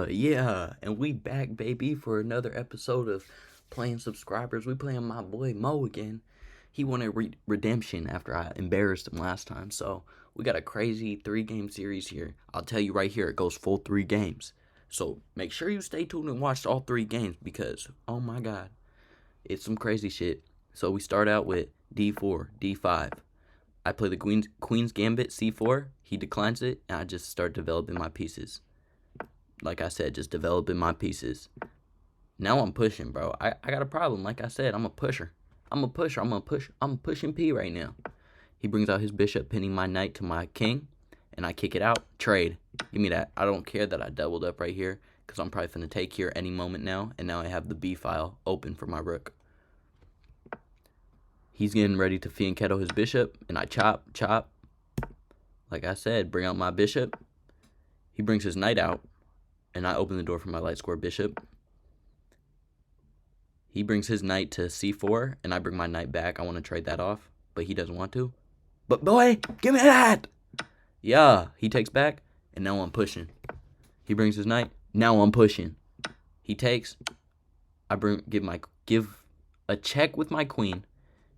Yeah, and we back, baby, for another episode of Playing Subscribers. We playing my boy Mo again. He wanted redemption after I embarrassed him last time, so we got a crazy 3-game series here. I'll tell you right here, it goes full 3 games. So make sure you stay tuned and watch all 3 games because, oh my god, it's some crazy shit. So we start out with D4, D5. I play the Queen's Gambit, C4. He declines it, and I just start developing my pieces. Like I said, just developing my pieces. Now I'm pushing, bro. I got a problem. Like I said, I'm a pusher. I'm pushing P right now. He brings out his bishop, pinning my knight to my king, and I kick it out. Trade. Give me that. I don't care that I doubled up right here, because I'm probably finna take here any moment now, and now I have the B file open for my rook. He's getting ready to fianchetto his bishop, and I chop. Like I said, bring out my bishop. He brings his knight out, and I open the door for my light square bishop. He brings his knight to c4, and I bring my knight back. I want to trade that off, but he doesn't want to. But boy, give me that! Yeah, he takes back, and now I'm pushing. He brings his knight. Now I'm pushing. He takes. I give a check with my queen.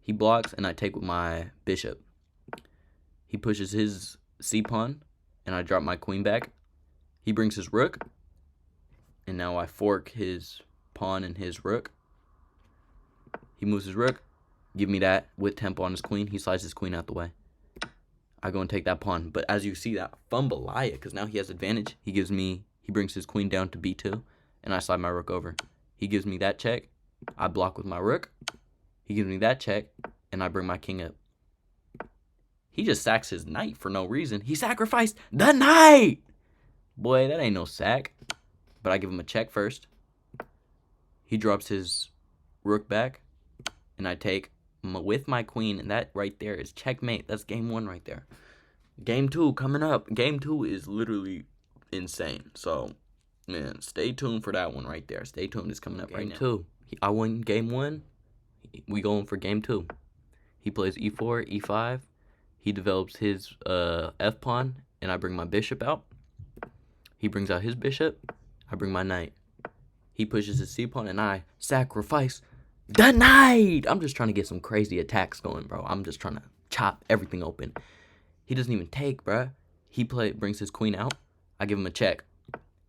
He blocks, and I take with my bishop. He pushes his c-pawn, and I drop my queen back. He brings his rook, and now I fork his pawn and his rook. He moves his rook. Give me that with tempo on his queen. He slides his queen out the way. I go and take that pawn. But as you see, that fumbalaya, because now he has advantage. He brings his queen down to b2, and I slide my rook over. He gives me that check. I block with my rook. He gives me that check, and I bring my king up. He just sacks his knight for no reason. He sacrificed the knight! Boy, that ain't no sack. But I give him a check first. He drops his rook back, and I take with my queen, and that right there is checkmate. That's game 1 right there. Game 2 coming up. Game 2 is literally insane. So, man, stay tuned for that one right there. Stay tuned. It's coming up right now. 2. I won game 1. We going for game 2. He plays e4, e5. He develops his f-pawn, and I bring my bishop out. He brings out his bishop. I bring my knight. He pushes his c-pawn, and I sacrifice the knight! I'm just trying to get some crazy attacks going, bro. I'm just trying to chop everything open. He doesn't even take, bro. He brings his queen out. I give him a check.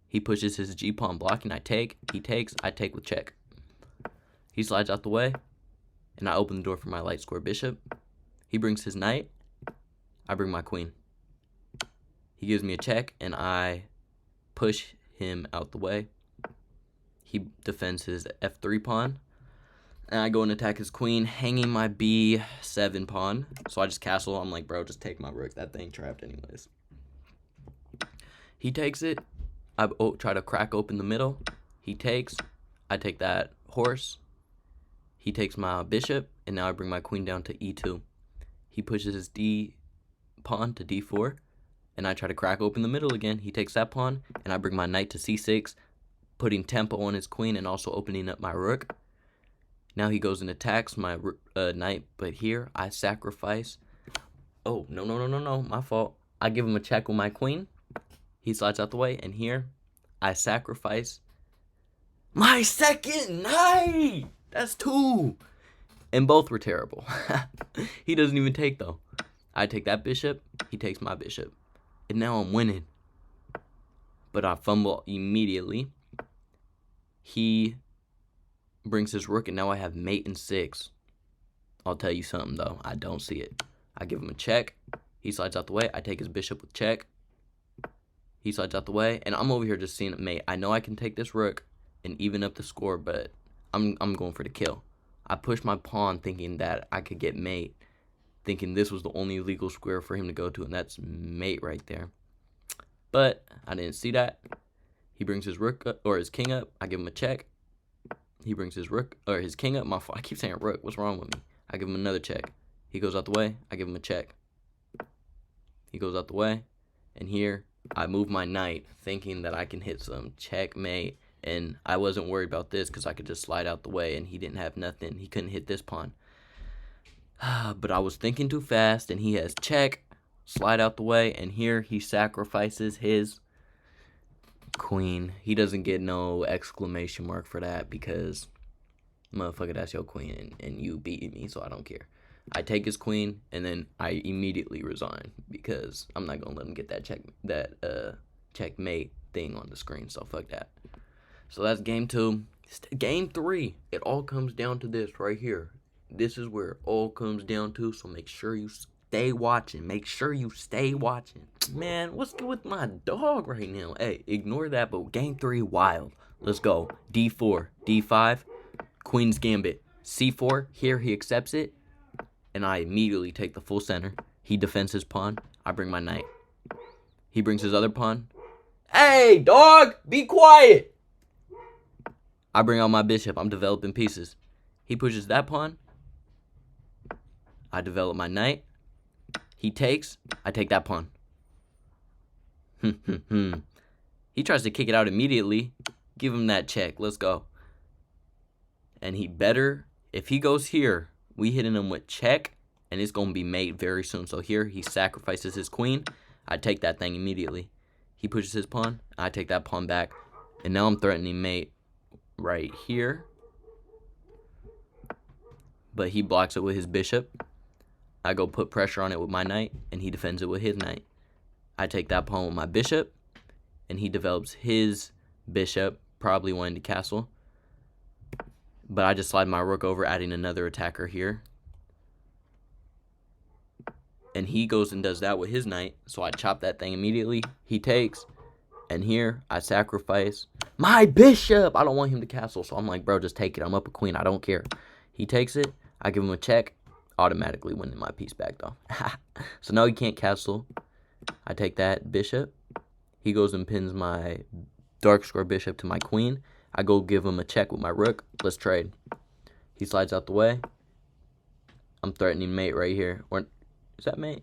He pushes his g-pawn blocking. I take. He takes. I take with check. He slides out the way, and I open the door for my light square bishop. He brings his knight. I bring my queen. He gives me a check, and I push him out the way. He defends his f3 pawn. And I go and attack his queen, hanging my b7 pawn. So I just castle. I'm like, bro, just take my rook. That thing trapped anyways. He takes it. I try to crack open the middle. He takes. I take that horse. He takes my bishop. And now I bring my queen down to e2. He pushes his d pawn to d4. And I try to crack open the middle again. He takes that pawn. And I bring my knight to c6. Putting tempo on his queen and also opening up my rook. Now he goes and attacks my knight, but here I sacrifice. Oh, no, my fault. I give him a check with my queen. He slides out the way, and here I sacrifice my second knight! That's 2! And both were terrible. He doesn't even take, though. I take that bishop, he takes my bishop. And now I'm winning. But I fumble immediately. He brings his rook, and now I have mate in 6. I'll tell you something, though. I don't see it. I give him a check. He slides out the way. I take his bishop with check. He slides out the way, and I'm over here just seeing it mate. I know I can take this rook and even up the score, but I'm going for the kill. I push my pawn thinking that I could get mate, thinking this was the only legal square for him to go to, and that's mate right there. But I didn't see that. He brings his rook up, or his king up. I give him a check. He brings his rook, or his king up. I keep saying rook. What's wrong with me? I give him another check. He goes out the way. I give him a check. He goes out the way. And here, I move my knight, thinking that I can hit some checkmate. And I wasn't worried about this, because I could just slide out the way, and he didn't have nothing. He couldn't hit this pawn. But I was thinking too fast, and he has check, slide out the way, and here he sacrifices his queen. He doesn't get no exclamation mark for that because, motherfucker, that's your queen and you beat me, so I don't care. I take his queen and then I immediately resign because I'm not gonna let him get that checkmate thing on the screen. So fuck that. So that's game 2. Game 3. It all comes down to this right here. This is where it all comes down to. So make sure you stay watching. Make sure you stay watching. Man, what's good with my dog right now? Hey, ignore that. But game 3, wild. Let's go. D4, D5, Queen's Gambit, C4. Here he accepts it. And I immediately take the full center. He defends his pawn. I bring my knight. He brings his other pawn. Hey, dog, be quiet. I bring out my bishop. I'm developing pieces. He pushes that pawn. I develop my knight. He takes. I take that pawn. He tries to kick it out immediately. Give him that check. Let's go. And he better, if he goes here, we hitting him with check, and it's going to be mate very soon. So here, he sacrifices his queen. I take that thing immediately. He pushes his pawn. I take that pawn back. And now I'm threatening mate right here. But he blocks it with his bishop. I go put pressure on it with my knight, and he defends it with his knight. I take that pawn with my bishop, and he develops his bishop, probably wanting to castle. But I just slide my rook over, adding another attacker here. And he goes and does that with his knight. So I chop that thing immediately. He takes. And here, I sacrifice my bishop. I don't want him to castle. So I'm like, bro, just take it. I'm up a queen. I don't care. He takes it. I give him a check. Automatically winning my piece back, though. So now he can't castle. I take that bishop. He goes and pins my dark square bishop to my queen. I go give him a check with my rook. Let's trade. He slides out the way. I'm threatening mate right here. Or is that mate?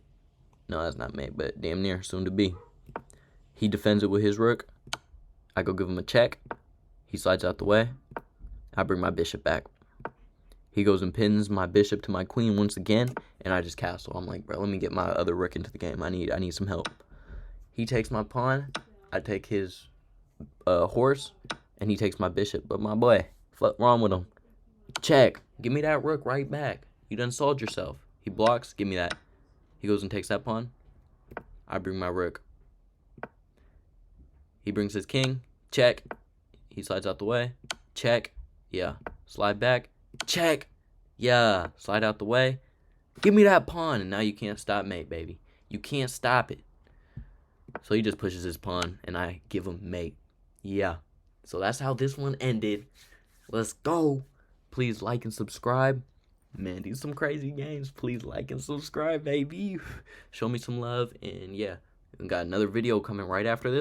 No, that's not mate, but damn near, soon to be. He defends it with his rook. I go give him a check. He slides out the way. I bring my bishop back. He goes and pins my bishop to my queen once again, and I just castle. I'm like, bro, let me get my other rook into the game. I need some help. He takes my pawn. I take his horse. And he takes my bishop. But my boy, what's wrong with him? Check. Give me that rook right back. You done sold yourself. He blocks. Give me that. He goes and takes that pawn. I bring my rook. He brings his king. Check. He slides out the way. Check. Yeah. Slide back. Check. Yeah. Slide out the way. Give me that pawn. And now you can't stop mate, baby. You can't stop it. So he just pushes his pawn. And I give him mate. Yeah. So that's how this one ended. Let's go. Please like and subscribe. Man, these some crazy games. Please like and subscribe, baby. Show me some love. And yeah, we got another video coming right after this.